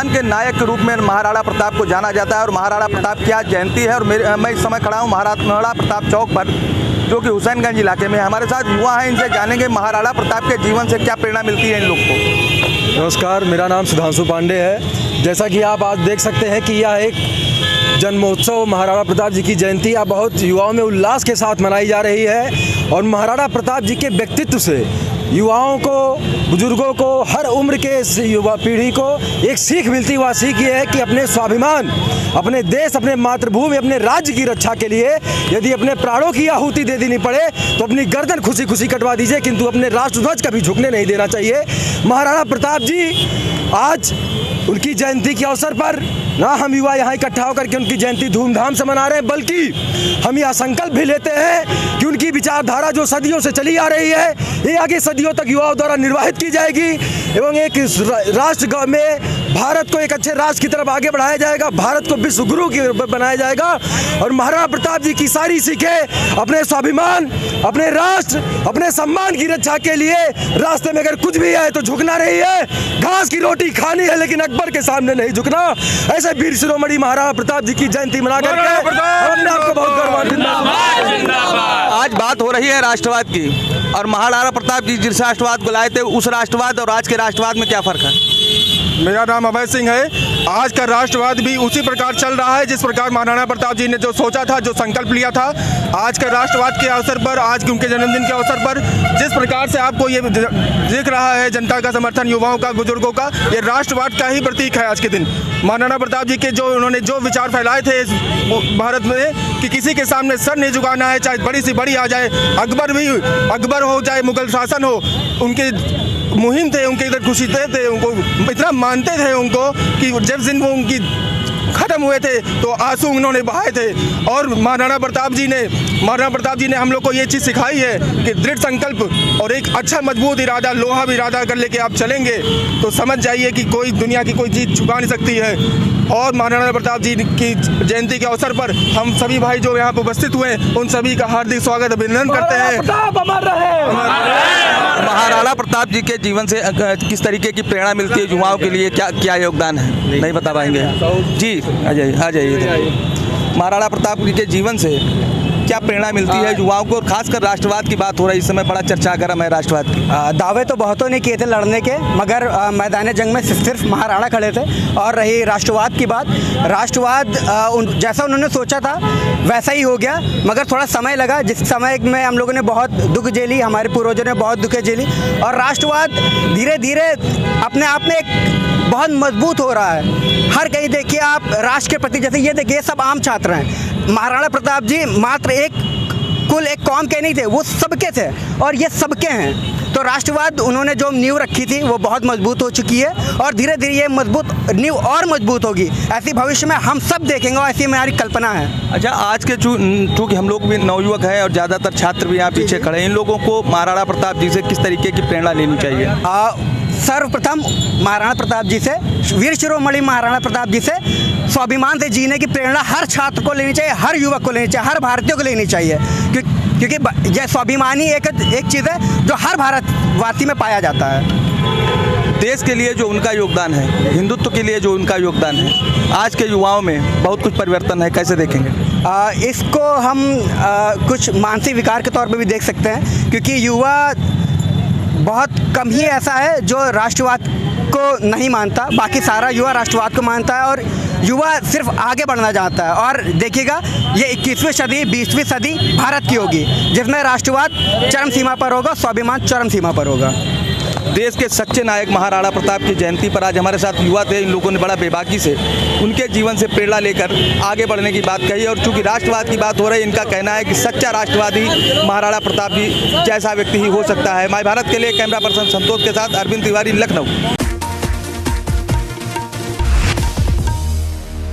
हिंदुस्तान के नायक के रूप में महाराणा प्रताप को जाना जाता है और महाराणा प्रताप की आज जयंती है। और मैं इस समय खड़ा हूँ महाराणा प्रताप चौक पर, जो कि हुसैनगंज इलाके में। हमारे साथ युवा हैं, इनसे जानेंगे महाराणा प्रताप के जीवन से क्या प्रेरणा मिलती है इन लोग को। नमस्कार, मेरा नाम सुधांशु पांडे है। जैसा कि आप आज देख सकते हैं कि यह एक जन्मोत्सव महाराणा प्रताप जी की जयंती अब बहुत युवाओं में उल्लास के साथ मनाई जा रही है। और महाराणा प्रताप जी के व्यक्तित्व से युवाओं को, बुजुर्गों को, हर उम्र के युवा पीढ़ी को एक सीख मिलती। वह सीख ये है कि अपने स्वाभिमान, अपने देश, अपने मातृभूमि, अपने राज्य की रक्षा के लिए यदि अपने प्राणों की आहुति दे देनी पड़े तो अपनी गर्दन खुशी खुशी कटवा दीजिए, किंतु अपने राष्ट्रध्वज कभी झुकने नहीं देना चाहिए। महाराणा प्रताप जी आज उनकी जयंती के अवसर पर ना हम युवा यहाँ इकट्ठा होकर के उनकी जयंती धूमधाम से मना रहे हैं, बल्कि हम यह संकल्प भी लेते हैं कि उनकी विचारधारा जो सदियों से चली आ रही है, ये आगे सदियों तक युवाओं द्वारा निर्वाहित की जाएगी एवं एक राष्ट्र में भारत को एक अच्छे राष्ट्र की तरफ आगे बढ़ाया जाएगा, भारत को विश्व गुरु की बनाया जाएगा। और महाराणा प्रताप जी की सारी सीखें अपने स्वाभिमान, अपने राष्ट्र, अपने सम्मान की रक्षा के लिए रास्ते में अगर कुछ भी है तो झुकना नहीं है। घास की रोटी खानी है लेकिन अकबर के सामने नहीं झुकना। ऐसे वीर शिरोमणि महाराणा प्रताप जी की जयंती मनाकर अपने आपको बहुत गर्व। आज बात हो रही है राष्ट्रवाद की, और महाराणा प्रताप जी जिस राष्ट्रवाद को लाए थे, उस राष्ट्रवाद और आज के राष्ट्रवाद में क्या फर्क है? मेरा नाम अभय सिंह है। आज का राष्ट्रवाद भी उसी प्रकार चल रहा है जिस प्रकार महाराणा प्रताप जी ने जो सोचा था, जो संकल्प लिया था। आज का राष्ट्रवाद के अवसर पर, आज के उनके जन्मदिन के अवसर पर जिस प्रकार से आपको ये दिख रहा है जनता का समर्थन, युवाओं का, बुजुर्गों का, ये राष्ट्रवाद का ही प्रतीक है। आज के दिन महाराणा प्रताप जी के उन्होंने जो विचार फैलाए थे इस भारत में कि किसी के सामने सर नहीं झुकाना है, चाहे बड़ी सी बड़ी आ जाए, अकबर हो चाहे मुगल शासन हो, उनके मुहिम थे, उनके इधर खुशी थे, उनको इतना मानते थे उनको कि जब दिन वो उनकी खत्म हुए थे तो आंसू उन्होंने बहाए थे। और महाराणा प्रताप जी ने हम लोग को ये चीज़ सिखाई है कि दृढ़ संकल्प और एक अच्छा मजबूत इरादा, लोहा भी इरादा कर लेके आप चलेंगे तो समझ जाइए कि कोई दुनिया की कोई चीज़ छुपा नहीं सकती है। और महाराणा प्रताप जी की जयंती के अवसर पर हम सभी भाई जो यहाँ पर उपस्थित हुए उन सभी का हार्दिक स्वागत, अभिनंदन करते हैं। महाराणा प्रताप जी के जीवन से किस तरीके की प्रेरणा मिलती है युवाओं के लिए, क्या क्या योगदान है, नहीं बता पाएंगे? जी आ जाइए। महाराणा प्रताप जी के जीवन से क्या प्रेरणा मिलती है युवाओं को, और खासकर राष्ट्रवाद की बात हो रही है, इस समय बड़ा चर्चा गर्म है राष्ट्रवाद की। दावे तो बहुतों ने किए थे लड़ने के, मगर मैदान जंग में सिर्फ महाराणा खड़े थे। और रही राष्ट्रवाद की बात, राष्ट्रवाद जैसा उन्होंने सोचा था वैसा ही हो गया, मगर थोड़ा समय लगा, जिस समय में हम लोगों ने बहुत दुख झेली, हमारे पूर्वजों ने बहुत दुख झेली। और राष्ट्रवाद धीरे धीरे अपने आप में एक बहुत मजबूत हो रहा है। हर कहीं देखिए आप राष्ट्र के प्रति, जैसे ये देखिए सब आम छात्र हैं। महाराणा प्रताप जी मात्र एक कुल, एक कौम के नहीं थे, वो सबके थे और ये सबके हैं। तो राष्ट्रवाद उन्होंने जो नींव रखी थी वो बहुत मजबूत हो चुकी है और धीरे धीरे ये मजबूत नींव और मजबूत होगी। ऐसी भविष्य में हम सब देखेंगे और ऐसी हमारी कल्पना है। अच्छा, आज के चूँकि हम लोग भी नवयुवक हैं और ज़्यादातर छात्र भी यहाँ पीछे खड़े हैं, इन लोगों को महाराणा प्रताप जी से किस तरीके की प्रेरणा लेनी चाहिए? सर्वप्रथम महाराणा प्रताप जी से, वीर शिरोमणि महाराणा प्रताप जी से स्वाभिमान से जीने की प्रेरणा हर छात्र को लेनी चाहिए, हर युवक को लेनी चाहिए, हर भारतीय को लेनी चाहिए। क्योंकि यह स्वाभिमान ही एक चीज़ है जो हर भारतवासी में पाया जाता है। देश के लिए जो उनका योगदान है, हिंदुत्व के लिए जो उनका योगदान है, आज के युवाओं में बहुत कुछ परिवर्तन है, कैसे देखेंगे? इसको हम कुछ मानसिक विकार के तौर पर भी देख सकते हैं, क्योंकि युवा बहुत कम ही ऐसा है जो राष्ट्रवाद को नहीं मानता, बाकी सारा युवा राष्ट्रवाद को मानता है और युवा सिर्फ आगे बढ़ना चाहता है। और देखिएगा ये 21वीं सदी, 20वीं सदी भारत की होगी जिसमें राष्ट्रवाद चरम सीमा पर होगा, स्वाभिमान चरम सीमा पर होगा। देश के सच्चे नायक महाराणा प्रताप की जयंती पर आज हमारे साथ युवा थे। इन लोगों ने बड़ा बेबाकी से उनके जीवन से प्रेरणा लेकर आगे बढ़ने की बात कही। और चूंकि राष्ट्रवाद की बात हो रही है, इनका कहना है कि सच्चा राष्ट्रवादी महाराणा प्रताप जी जैसा व्यक्ति ही हो सकता है। माय भारत के लिए कैमरा पर्सन संतोष के साथ अरविंद तिवारी, लखनऊ।